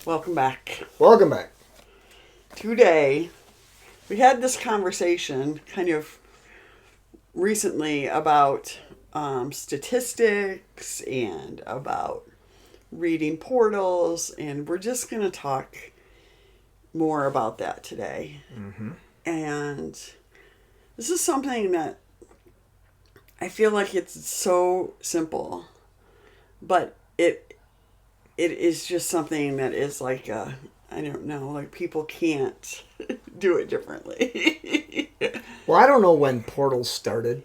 Welcome back. Welcome back. Today, we had this conversation kind of recently about statistics and about reading portals, and we're just going to talk more about that today. Mm-hmm. And this is something that I feel like it's so simple, but it is just something that is like I don't know, like people can't do it differently. Well, I don't know when portals started,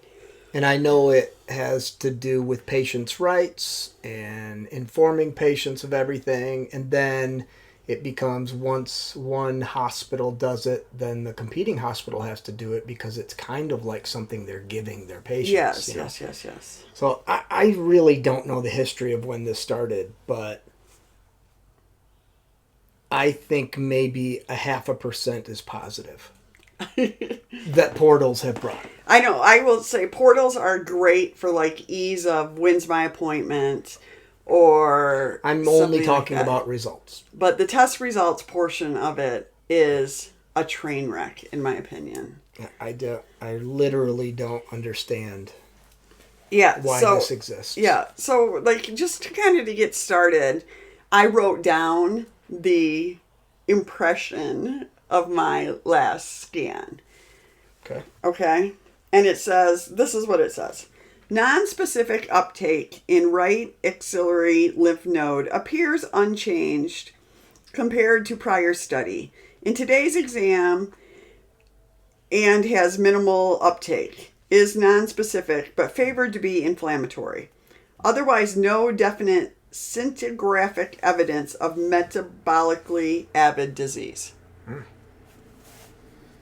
and I know it has to do with patients' rights and informing patients of everything, and then it becomes once one hospital does it, then the competing hospital has to do it because it's kind of like something they're giving their patients. Yes. So I really don't know the history of when this started, but I think maybe 0.5% is positive that portals have brought. I know. I will say portals are great for like ease of when's my appointment or I'm only something talking like that. about results. But the test results portion of it is a train wreck, in my opinion. I literally don't understand Yeah, why so, this exists. Yeah, so like just to kind of to get started, I wrote down the impression of my last scan. Okay. Okay? And it says, this is what it says. Non-specific uptake in right axillary lymph node appears unchanged compared to prior study. In today's exam, and has minimal uptake. Is non-specific but favored to be inflammatory. Otherwise, no definite scintigraphic evidence of metabolically avid disease.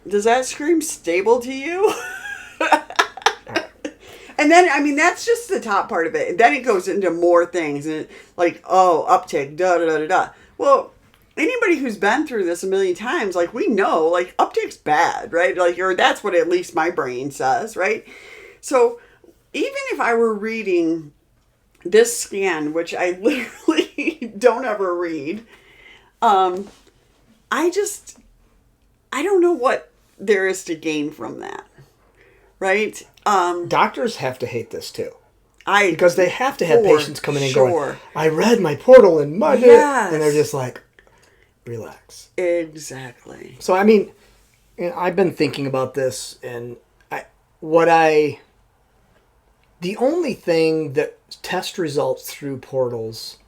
Does that scream stable to you? And then, I mean, that's just the top part of it. And then it goes into more things. And like, uptake, da-da-da-da-da. Well, anybody who's been through this a million times, like, we know, like, uptake's bad, right? Like, or that's what at least my brain says, right? So even if I were reading this scan, which I literally don't ever read, I don't know what there is to gain from that, right? Doctors have to hate this too. I Because they have to have patients coming in sure. going, I read my portal and mud it. Yes. And they're just like, relax. Exactly. So, I mean, I've been thinking about this, and the only thing that test results through portals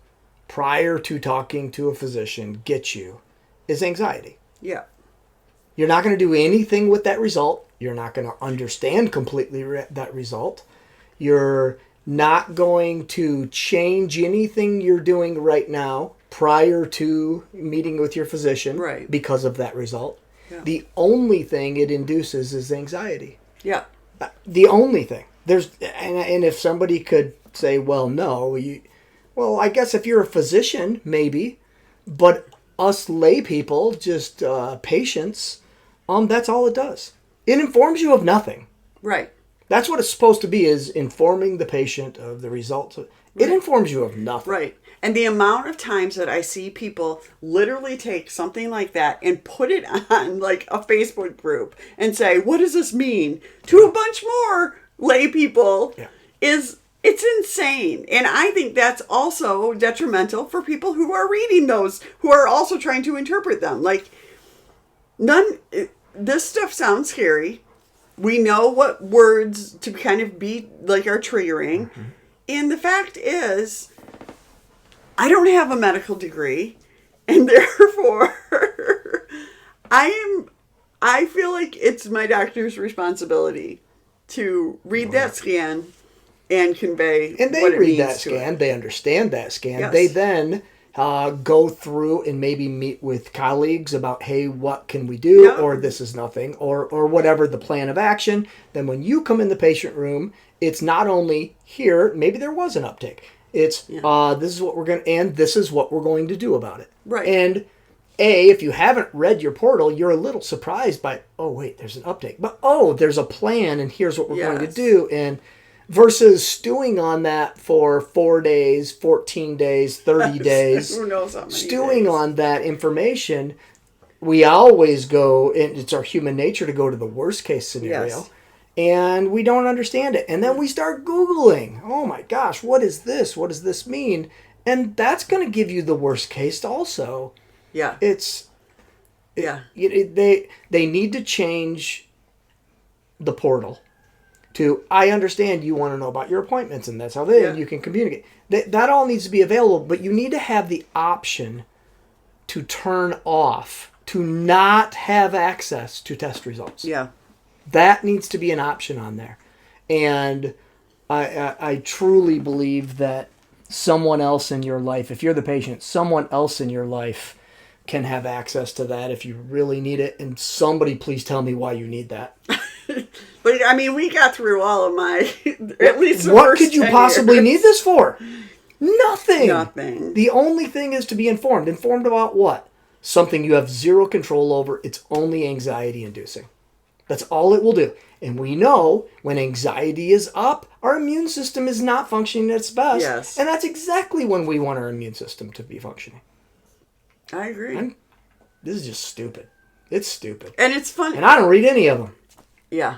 prior to talking to a physician get you is anxiety. Yeah. You're not going to do anything with that result. You're not going to understand completely that result. You're not going to change anything you're doing right now prior to meeting with your physician Right. because of that result. Yeah. The only thing it induces is anxiety. Yeah. The only thing. And if somebody could say, well, no, I guess if you're a physician, maybe, but us lay people, just patients, that's all it does. It informs you of nothing. Right. That's what it's supposed to be, is informing the patient of the results. It informs you of nothing. Right. And the amount of times that I see people literally take something like that and put it on like a Facebook group and say, what does this mean? To a bunch more lay people it's insane. And I think that's also detrimental for people who are reading those, who are also trying to interpret them. Like, this stuff sounds scary. We know what words to kind of be like are triggering. Mm-hmm. And the fact is, I don't have a medical degree, and therefore I feel like it's my doctor's responsibility to read that scan and convey and they what it read means that to scan. it. They understand that scan. Yes. They then go through and maybe meet with colleagues about, hey, what can we do? Or this is nothing, or whatever the plan of action. Then when you come in the patient room, it's not only here, maybe there was an uptake. It's this is what we're going to, and this is what we're going to do about it. Right. And if you haven't read your portal, you're a little surprised by, oh wait, there's an uptake, but there's a plan, and here's what we're going to do. And versus stewing on that for 4 days, 14 days, 30 days. Who knows how many stewing days. on that information, we always go, and it's our human nature to go to the worst case scenario. Yes. And we don't understand it. And then we start Googling. Oh my gosh, what is this? What does this mean? And that's going to give you the worst case also. Yeah. They need to change the portal to, I understand you want to know about your appointments, and that's how you can communicate. That all needs to be available, but you need to have the option to turn off, to not have access to test results. Yeah. That needs to be an option on there. And I truly believe that someone else in your life, if you're the patient, someone else in your life can have access to that if you really need it. And somebody please tell me why you need that. But I mean, we got through all of my, at least the what first could you 10 possibly years. need this for? Nothing. Nothing. The only thing is to be informed. Informed about what? Something you have zero control over. It's only anxiety inducing. That's all it will do. And we know when anxiety is up, our immune system is not functioning at its best. Yes. And that's exactly when we want our immune system to be functioning. I agree. This is just stupid. It's stupid. And it's funny. And I don't read any of them. Yeah.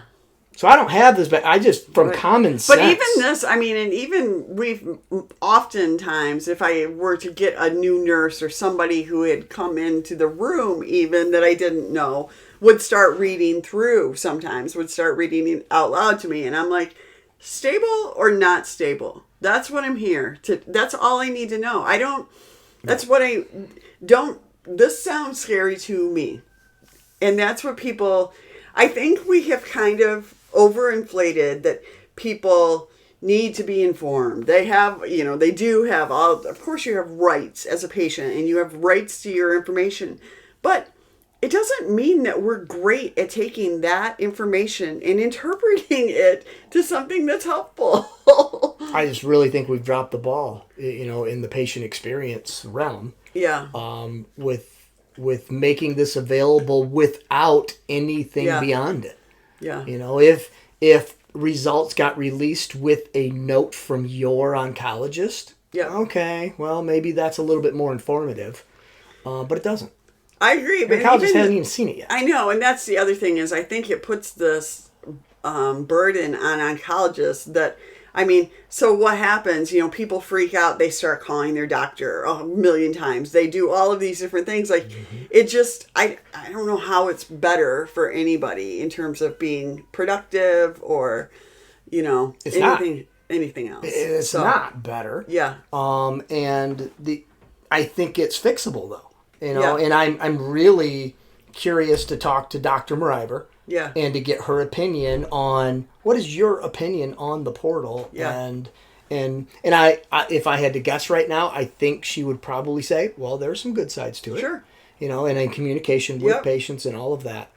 So I don't have this, but I just, from common sense. But even this, I mean, and even we've oftentimes, if I were to get a new nurse or somebody who had come into the room even that I didn't know, would start reading through sometimes, would start reading it out loud to me. And I'm like, stable or not stable? That's what I'm here to, that's all I need to know. This sounds scary to me. And that's what people, I think we have kind of overinflated that people need to be informed. They have, they do have of course you have rights as a patient and you have rights to your information, but it doesn't mean that we're great at taking that information and interpreting it to something that's helpful. I just really think we've dropped the ball, in the patient experience realm. Yeah. With making this available without anything beyond it. Yeah. If results got released with a note from your oncologist, okay, well, maybe that's a little bit more informative, but it doesn't. I agree. The oncologist hasn't even seen it yet. I know, and that's the other thing is I think it puts this burden on oncologists that, I mean, so what happens, people freak out, they start calling their doctor a million times. They do all of these different things. Like, it just, I don't know how it's better for anybody in terms of being productive or, It's anything else. It's not better. Yeah. And I think it's fixable though. And I'm really curious to talk to Dr. Mariver. Yeah. And to get her opinion on what is your opinion on the portal. Yeah. And I if I had to guess right now, I think she would probably say, well, there's some good sides to it. Sure. And in communication with patients and all of that.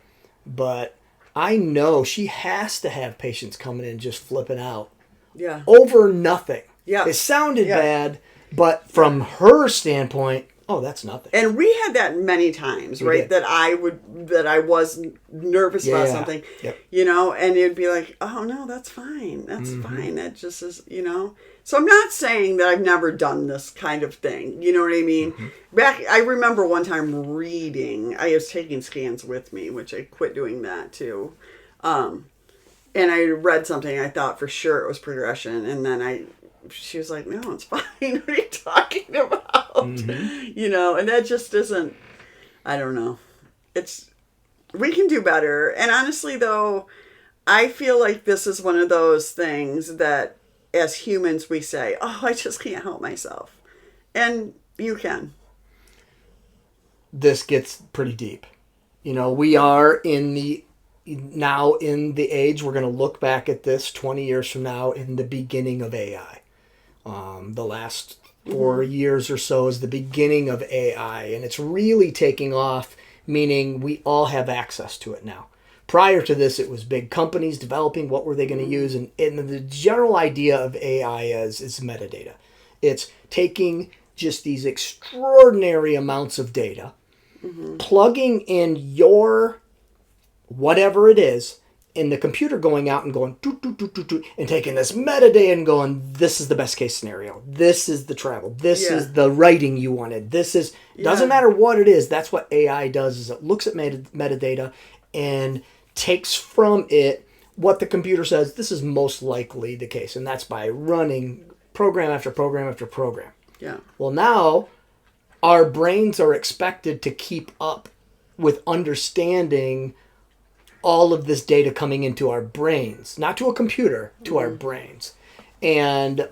But I know she has to have patients coming in just flipping out. Yeah. Over nothing. Yeah. It sounded bad, but from her standpoint, oh, that's nothing. And we had that many times, right? That I was nervous about something, and it'd be like, oh no, that's fine. That's fine. That just is, So I'm not saying that I've never done this kind of thing. You know what I mean? I remember one time reading, I was taking scans with me, which I quit doing that too. And I read something, I thought for sure it was progression. And then she was like, no, it's fine. What are you talking about? And that just isn't, I don't know. We can do better. And honestly, though, I feel like this is one of those things that as humans we say, oh, I just can't help myself. And you can. This gets pretty deep. We are now in the age, we're going to look back at this 20 years from now in the beginning of AI. The last 4 years or so is the beginning of AI, and it's really taking off, meaning we all have access to it now. Prior to this, it was big companies developing what were they going to use, and the general idea of AI is metadata. It's taking just these extraordinary amounts of data, plugging in your whatever it is, and the computer going out and going doo, doo, doo, doo, doo, and taking this metadata and going, this is the best case scenario. This is the travel. This is the writing you wanted. This is doesn't matter what it is. That's what AI does. Is it looks at metadata and takes from it what the computer says this is most likely the case, and that's by running program after program after program. Yeah. Well, now our brains are expected to keep up with understanding all of this data coming into our brains, not to a computer, to our brains. And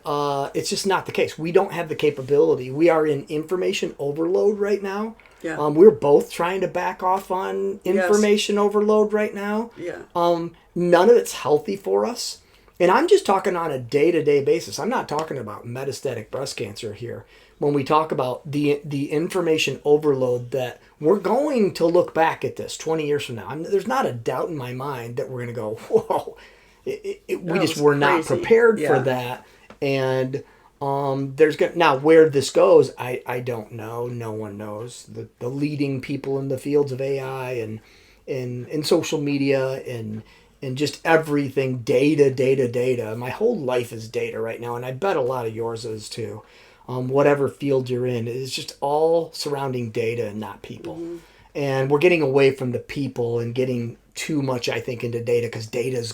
it's just not the case. We don't have the capability. We are in information overload right now. Yeah. We're both trying to back off on information overload right now. Yeah. None of it's healthy for us. And I'm just talking on a day-to-day basis. I'm not talking about metastatic breast cancer here. When we talk about the information overload that we're going to look back at this 20 years from now. There's not a doubt in my mind that we're going to go, whoa, we just were not prepared for that. And now where this goes, I don't know. No one knows. The leading people in the fields of AI and in social media and just everything, data. My whole life is data right now, and I bet a lot of yours is too. Whatever field you're in, it's just all surrounding data and not people. Mm-hmm. And we're getting away from the people and getting too much, I think, into data because data is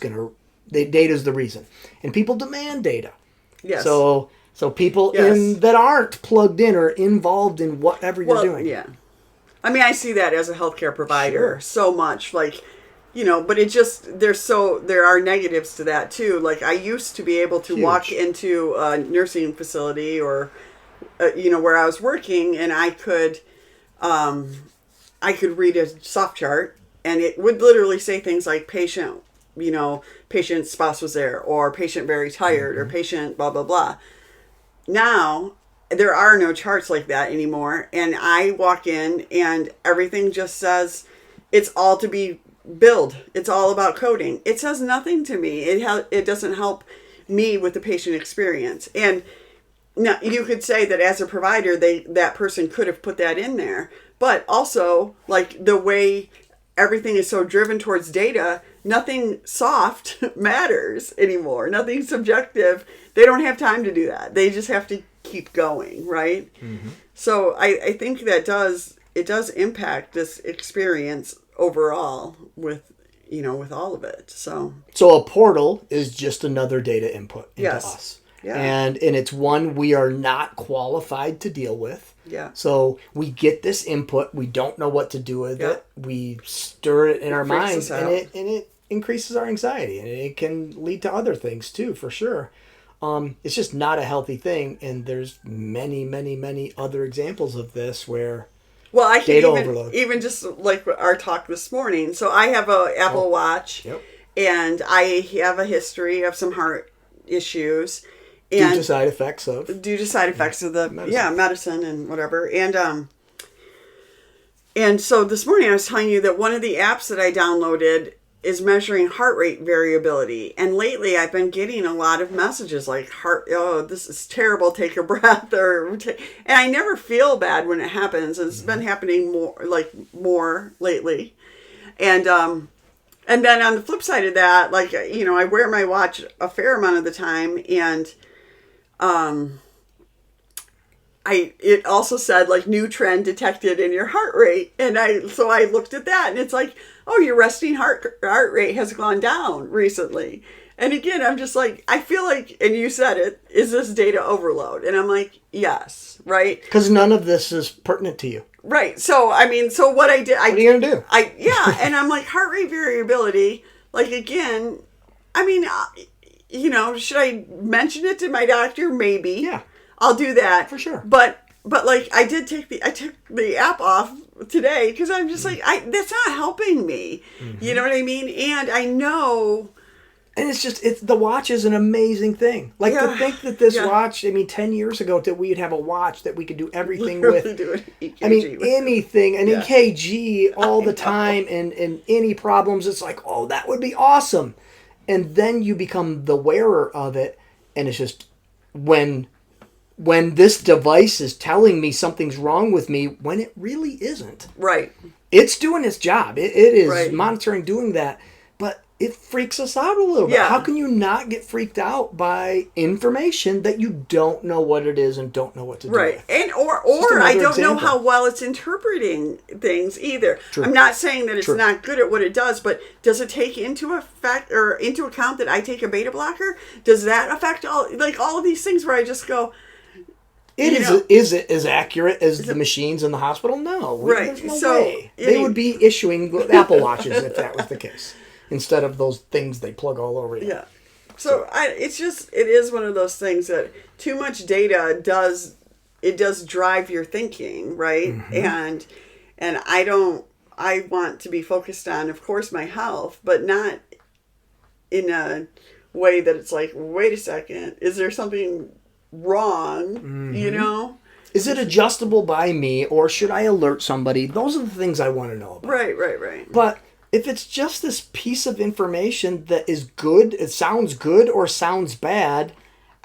the reason. And people demand data. Yes. So people that aren't plugged in or involved in whatever you're doing. Yeah. I mean, I see that as a healthcare provider so much, like, but it just, there are negatives to that too. Like I used to be able to walk into a nursing facility or, where I was working and I could read a soft chart and it would literally say things like patient, patient's spouse was there or patient very tired or patient blah, blah, blah. Now there are no charts like that anymore. And I walk in and everything just says it's all to be billed. It's all about coding. It says nothing to me. It doesn't help me with the patient experience. And now you could say that as a provider, that person could have put that in there. But also, like the way everything is so driven towards data, nothing soft matters anymore. Nothing subjective. They don't have time to do that. They just have to keep going, right? Mm-hmm. So I think that it does impact this experience overall with all of it. So a portal is just another data input into us. Yeah. And it's one we are not qualified to deal with. Yeah. So we get this input, we don't know what to do with it. We stir it in our minds and it increases our anxiety and it can lead to other things too, for sure. It's just not a healthy thing, and there's many, many, many other examples of this where I can even just like our talk this morning. So I have a Apple Watch, and I have a history of some heart issues, and due to side effects of the medicine and whatever. And so this morning I was telling you that one of the apps that I downloaded is measuring heart rate variability. And lately I've been getting a lot of messages like this is terrible, take a breath, and I never feel bad when it happens. It's been happening more lately. And then on the flip side of that, I wear my watch a fair amount of the time, and it also said new trend detected in your heart rate. And so I looked at that and it's like, oh, your resting heart rate has gone down recently. And again, I'm just like, I feel like, and you said it, is this data overload? And I'm like, yes, right? Because none of this is pertinent to you. Right. So, what I did, what are you going to do? And I'm like, heart rate variability, again, should I mention it to my doctor? Maybe. Yeah. I'll do that. For sure. But I took the app off today because I'm just that's not helping me. Mm-hmm. You know what I mean? And I know. And the watch is an amazing thing. To think that this watch, 10 years ago, that we'd have a watch that we could do everything with. Do an EKG anything, an EKG all the time and any problems. It's like, oh, that would be awesome. And then you become the wearer of it. And it's just when this device is telling me something's wrong with me when it really isn't. Right. It's doing its job. It is monitoring, doing that. But it freaks us out a little bit. Yeah. How can you not get freaked out by information that you don't know what it is and don't know what to do Right. with? And or another I don't know example. how well it's interpreting things either. True. I'm not saying that it's True. not good at what it does, but does it take into account that I take a beta blocker? Does that affect all of these things where I just go, Is it as accurate as the machines in the hospital? No. Right. There's no way. They would be issuing Apple Watches if that was the case, instead of those things they plug all over you. Yeah. So it is one of those things that too much data does drive your thinking, right? Mm-hmm. And I want to be focused on, of course, my health, but not in a way that it's like, wait a second, is there something wrong? Mm-hmm. Is it adjustable by me, or should I alert somebody? Those are the things I want to know about. Right. But if it's just this piece of information that is good, it sounds good or sounds bad,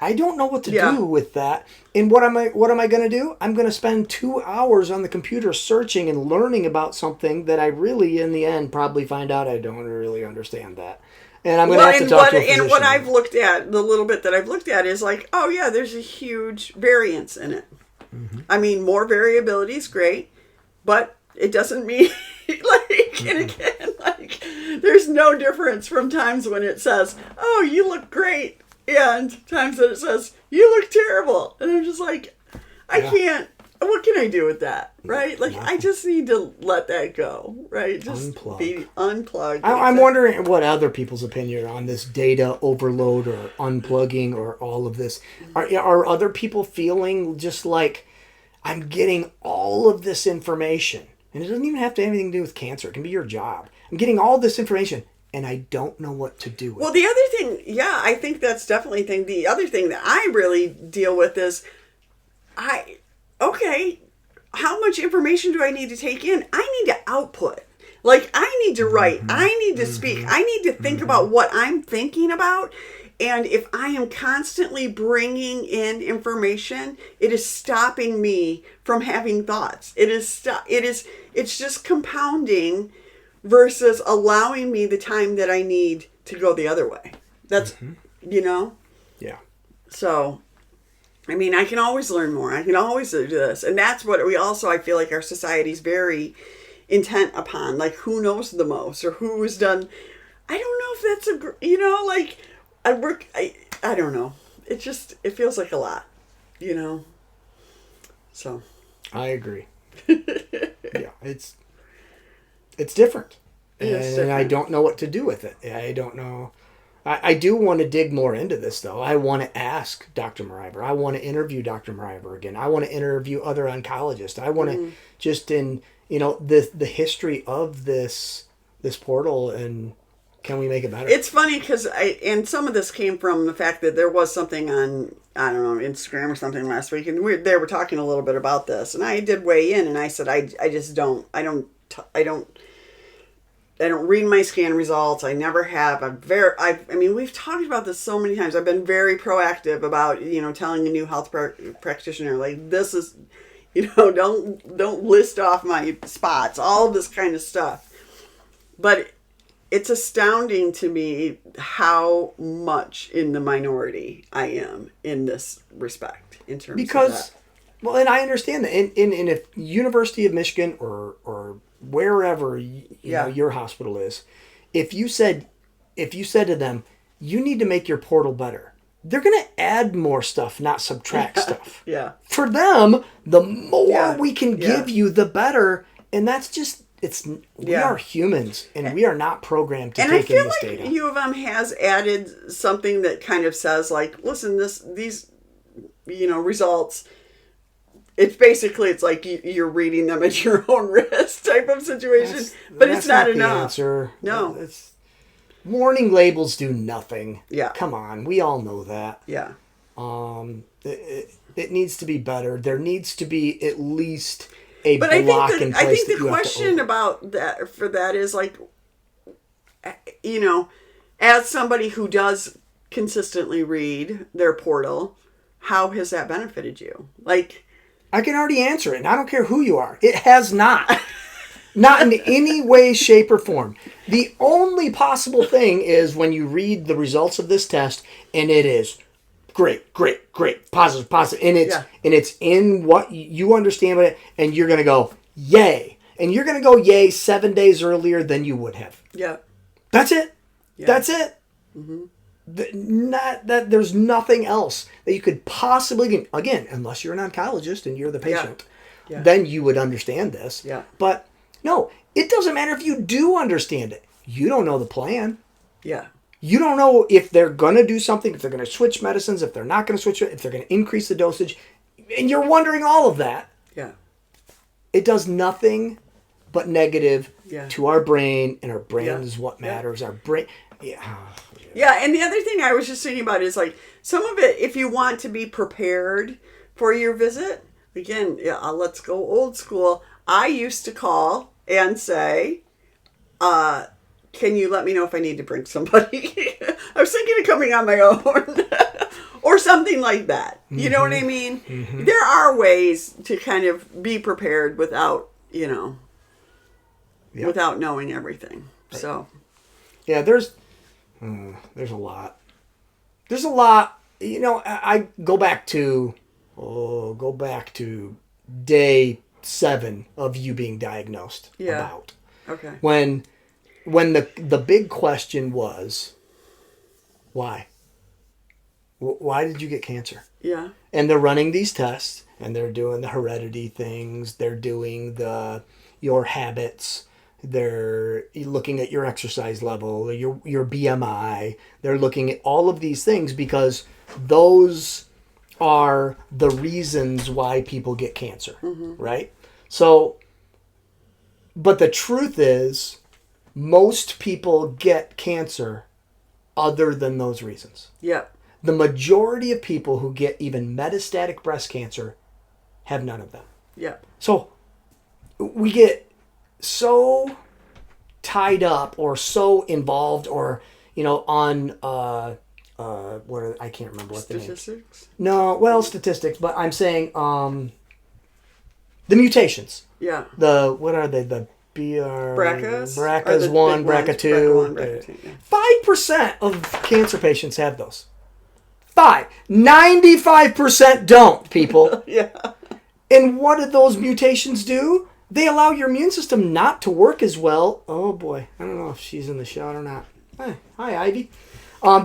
I don't know what to do with that. And what am I going to do? I'm going to spend 2 hours on the computer searching and learning about something that I really, in the end, probably find out I don't really understand that. And I'm going to have to talk to a physician. And what I've looked at, the little bit that I've looked at, is like, oh yeah, there's a huge variance in it. Mm-hmm. I mean, more variability is great, but it doesn't mean and again, there's no difference from times when it says, oh, you look great, and times that it says, you look terrible. And I'm just like, I can't, what can I do with that, right? I just need to let that go, right? Just be unplugged. I'm wondering what other people's opinion on this data overload or unplugging or all of this. Are other people feeling just like, I'm getting all of this information, and it doesn't even have to have anything to do with cancer. It can be your job. I'm getting all this information, and I don't know what to do with it. Well, the other thing, I think that's definitely a thing. The other thing that I really deal with is, how much information do I need to take in? I need to output. I need to write. I need to speak. I need to think about what I'm thinking about. And if I am constantly bringing in information, it is stopping me from having thoughts. It's just compounding versus allowing me the time that I need to go the other way. That's, Yeah. So, I mean, I can always learn more. I can always do this. And that's what I feel like our society's very intent upon. Who knows the most or who has done, I don't know if that's I don't know. It feels like a lot, So. I agree. Yeah, it's different. And I don't know what to do with it. I don't know. I do want to dig more into this, though. I want to ask Dr. Mariver. I want to interview Dr. Mariver again. I want to interview other oncologists. I want to just the history of this portal, and can we make it better? It's funny because and some of this came from the fact that there was something on, I don't know, Instagram or something last week, and they were talking a little bit about this, and I did weigh in, and I said I don't read my scan results. I never have. I mean, we've talked about this so many times. I've been very proactive about, telling a new health practitioner, this is, don't list off my spots, all of this kind of stuff. But it's astounding to me how much in the minority I am in this respect in terms of that. Well, and I understand that. In if University of Michigan or wherever your hospital is, if you said to them, you need to make your portal better, they're going to add more stuff, not subtract stuff. Yeah. For them, the more we can give you, the better. And that's just, we are humans, and we are not programmed to take in this data. And I feel like U of M has added something that kind of says, listen, these results, it's basically, it's like you're reading them at your own risk type of situation, but it's not enough. The answer. No. Warning labels do nothing. Yeah. Come on, we all know that. Yeah. It needs to be better. There needs to be at least a block in place. I think the question about that for that is as somebody who does consistently read their portal, how has that benefited you? I can already answer it, and I don't care who you are. It has not. Not in any way, shape, or form. The only possible thing is when you read the results of this test, and it is great, positive, and it's in what you understand about it, and you're gonna go yay, and you're gonna go yay 7 days earlier than you would have. Yeah. That's it. Yeah. That's it. Mm-hmm. Not that there's nothing else that you could possibly get. Again, unless you're an oncologist and you're the patient, then you would understand this. Yeah. But no, it doesn't matter if you do understand it. You don't know the plan. Yeah. You don't know if they're going to do something, if they're going to switch medicines, if they're not going to switch it, if they're going to increase the dosage. And you're wondering all of that. Yeah. It does nothing but negative to our brain, and our brain is what matters. Our brain. Yeah. Yeah, and the other thing I was just thinking about is like some of it, if you want to be prepared for your visit, again, let's go old school. I used to call and say, can you let me know if I need to bring somebody? I was thinking of coming on my own or something like that. You know what I mean? Mm-hmm. There are ways to kind of be prepared without, without knowing everything. Right. So, yeah, there's a lot. There's a lot. I go back to day 7 of you being diagnosed. About. Okay. When the big question was, why? Why did you get cancer? Yeah. And they're running these tests, and they're doing the heredity things. They're doing your habits. They're looking at your exercise level, your BMI. They're looking at all of these things because those are the reasons why people get cancer, right? So, but the truth is, most people get cancer other than those reasons. Yeah. The majority of people who get even metastatic breast cancer have none of them. Yeah. So we get so tied up or so involved or, on, I can't remember what the name is. Statistics? No, well, statistics, but I'm saying the mutations. Yeah. What are they? The BRCAs? BRCAs 1, BRCA 2. 5% of cancer patients have those. 95% don't, people. Yeah. And what do those mutations do? They allow your immune system not to work as well. Oh boy, I don't know if she's in the shot or not. Hi, Ivy.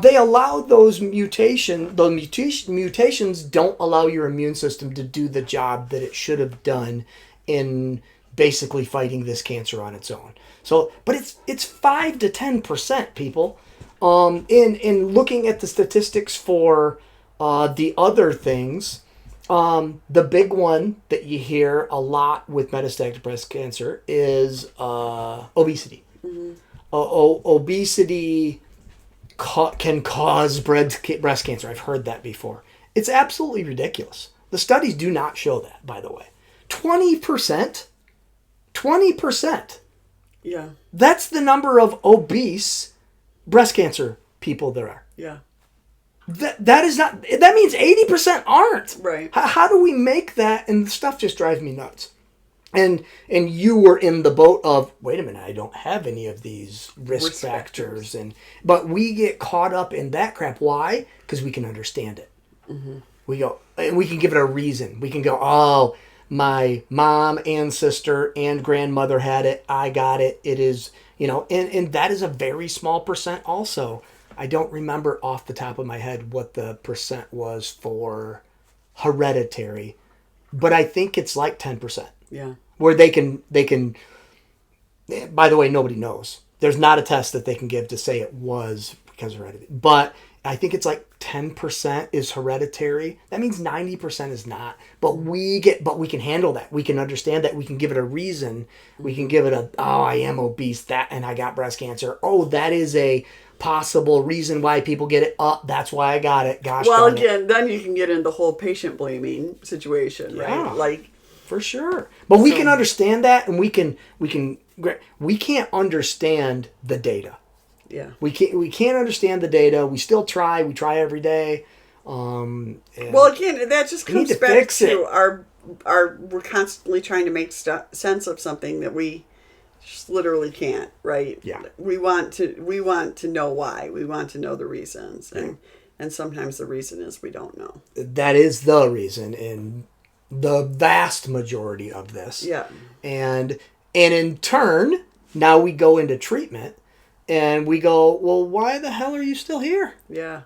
They allow those mutations don't allow your immune system to do the job that it should have done in basically fighting this cancer on its own. So, but it's 5 to 10%, people. In looking at the statistics for the other things, the big one that you hear a lot with metastatic breast cancer is obesity. Mm-hmm. Obesity can cause breast cancer. I've heard that before. It's absolutely ridiculous. The studies do not show that, by the way. 20%? 20%. Yeah. That's the number of obese breast cancer people there are. Yeah. That is not, that means 80% aren't. Right. How do we make that? And the stuff just drives me nuts. And you were in the boat of, wait a minute, I don't have any of these risk factors. But we get caught up in that crap. Why? Because we can understand it. Mm-hmm. We can give it a reason. We can go, oh, my mom and sister and grandmother had it. I got it. It is, and that is a very small percent also. I don't remember off the top of my head what the percent was for hereditary, but I think it's like 10%. Yeah. Where they can, by the way, nobody knows. There's not a test that they can give to say it was because of heredity. But I think it's like 10% is hereditary. That means 90% is not. But we can handle that. We can understand that. We can give it a reason. We can give it I am obese, and I got breast cancer. Oh, that is a possible reason why people get it. That's why I got it. Gosh, well, again, then you can get into the whole patient blaming situation, right? Like, for sure. But we can understand that, and we can't understand the data. Yeah. We can't understand the data. We still try. We try every day. Well, again, that just comes back to our we're constantly trying to make sense of something that we Just literally can't, right? Yeah. We want to know why. We want to know the reasons. And sometimes the reason is we don't know. That is the reason in the vast majority of this. Yeah. And in turn, now we go into treatment and we go, well, why the hell are you still here? Yeah.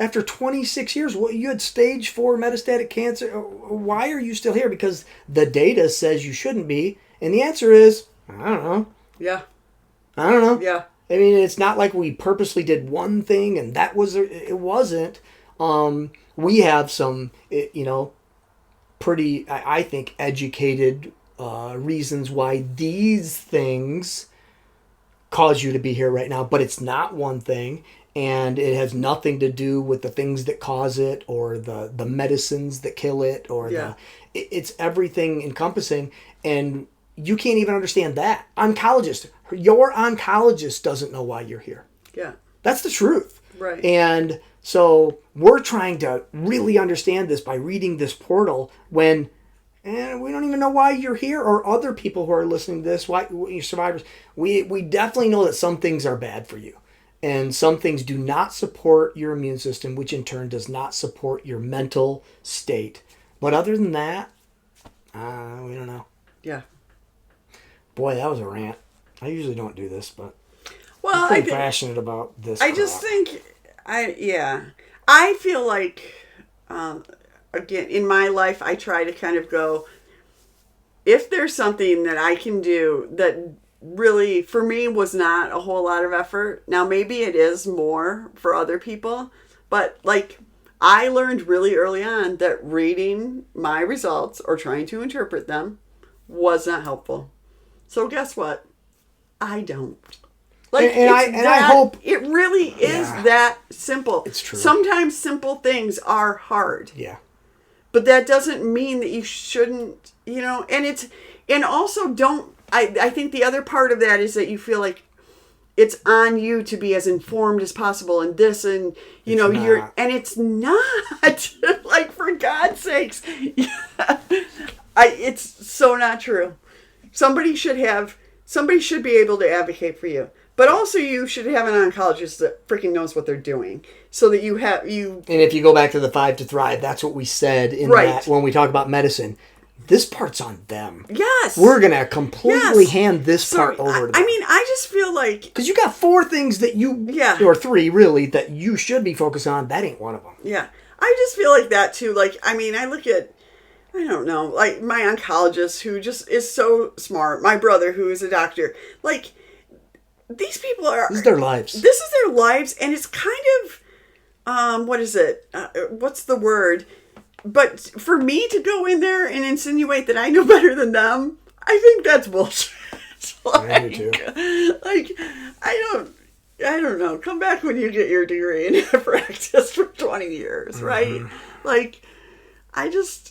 After 26 years, you had stage 4 metastatic cancer. Why are you still here? Because the data says you shouldn't be. And the answer is, I don't know. Yeah. I don't know. Yeah. I mean, it's not like we purposely did one thing and that was, it wasn't. We have some, pretty, I think, educated reasons why these things cause you to be here right now, but it's not one thing. And it has nothing to do with the things that cause it or the medicines that kill it or it's everything encompassing. And you can't even understand that. Your oncologist doesn't know why you're here. Yeah. That's the truth. Right. And so we're trying to really understand this by reading this portal when we don't even know why you're here or other people who are listening to this, why you're survivors. We definitely know that some things are bad for you. And some things do not support your immune system, which in turn does not support your mental state. But other than that, we don't know. Yeah. Boy, that was a rant. I usually don't do this, but I'm pretty passionate about this. I just think, I feel like, again, in my life, I try to kind of go, if there's something that I can do that really, for me, was not a whole lot of effort. Now, maybe it is more for other people, but like, I learned really early on that reading my results or trying to interpret them was not helpful. So guess what? I don't. Like, I hope it really is that simple. It's true. Sometimes simple things are hard. Yeah. But that doesn't mean that you shouldn't, and also don't, I think the other part of that is that you feel like it's on you to be as informed as possible in this and, and it's not. Like, for God's sakes. It's so not true. Somebody should be able to advocate for you. But also you should have an oncologist that freaking knows what they're doing. So that And if you go back to the 5 to Thrive, that's what we said in that when we talk about medicine. This part's on them. Yes. We're going to completely hand this part over to them. I mean, I just feel like... Because you got 4 things that or 3 really, that you should be focused on. That ain't one of them. Yeah. I just feel like that too. Like, I mean, I look at... I don't know, like my oncologist who just is so smart. My brother who is a doctor. Like, these people are... This is their lives. This is their lives, and it's kind of... what is it? What's the word? But for me to go in there and insinuate that I know better than them, I think that's bullshit. I do too. Like, I don't know. Come back when you get your degree and have practiced for 20 years, right? Like, I just...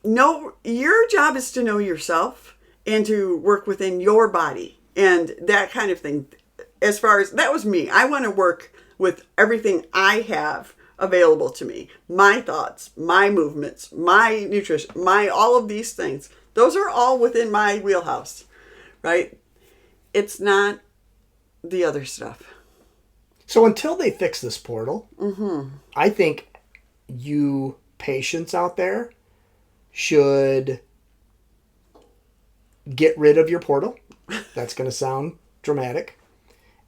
No, your job is to know yourself and to work within your body and that kind of thing. As far as that was me, I want to work with everything I have available to me. My thoughts, my movements, my nutrition, all of these things. Those are all within my wheelhouse, right? It's not the other stuff. So until they fix this portal, I think you patients out there should get rid of your portal. That's going to sound dramatic.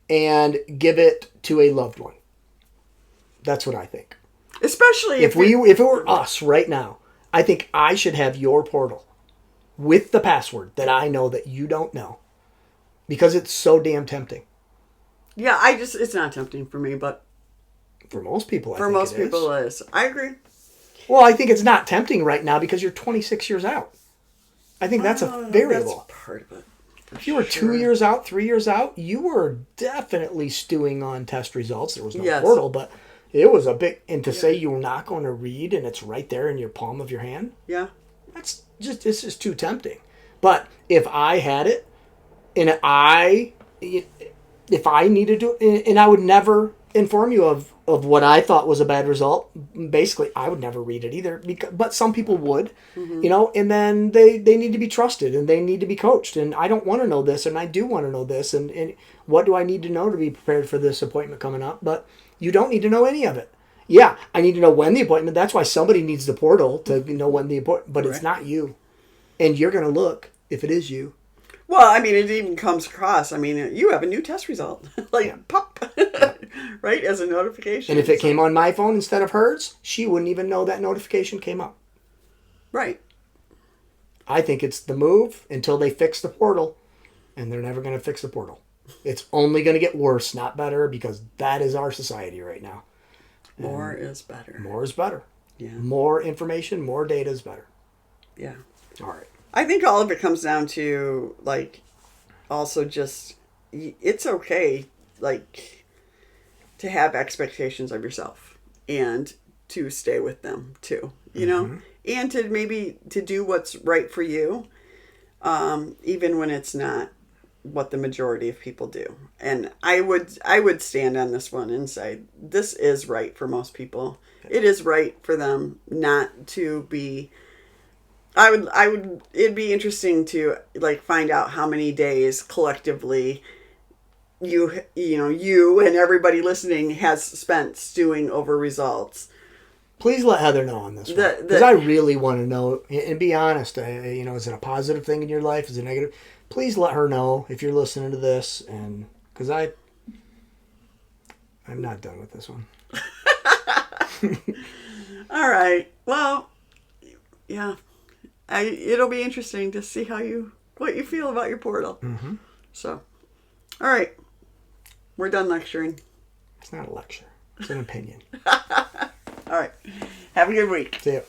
And give it to a loved one. That's what I think. Especially if it were us right now, I think I should have your portal with the password that I know that you don't know. Because it's so damn tempting. Yeah, it's not tempting for me, but for most people, it is. I agree. Well, I think it's not tempting right now because you're 26 years out. I think that's a variable. That's part of it. If you were 2 years out, 3 years out, you were definitely stewing on test results. There was no portal, but it was a big... And to say you're not going to read and it's right there in your palm of your hand? Yeah. It's just too tempting. But if I had it, and if I needed to... And I would never inform you of what I thought was a bad result. Basically, I would never read it either, but some people would, and then they need to be trusted and they need to be coached. And I don't want to know this, and I do want to know this, and what do I need to know to be prepared for this appointment coming up? But you don't need to know any of it. Yeah, I need to know when the appointment. That's why somebody needs the portal to know when the appointment. But it's not you, and you're going to look if it is you. Well, I mean, it even comes across. I mean, you have a new test result, pop, right, as a notification. And if it came on my phone instead of hers, she wouldn't even know that notification came up. Right. I think it's the move until they fix the portal, and they're never going to fix the portal. It's only going to get worse, not better, because that is our society right now. More is better. More is better. Yeah. More information, more data is better. Yeah. All right. I think all of it comes down to, like, also just, it's okay, like, to have expectations of yourself and to stay with them too, you know, and to maybe to do what's right for you, even when it's not what the majority of people do. And I would stand on this one and say, this is right for most people. It is right for them not to be... it'd be interesting to, like, find out how many days collectively you and everybody listening has spent stewing over results. Please let Heather know on this one, because I really want to know, and be honest. Is it a positive thing in your life? Is it negative? Please let her know if you're listening to this, and because I'm not done with this one. All right. Well, yeah. It'll be interesting to see what you feel about your portal. Mm-hmm. So, all right. We're done lecturing. It's not a lecture. It's an opinion. All right. Have a good week. See ya.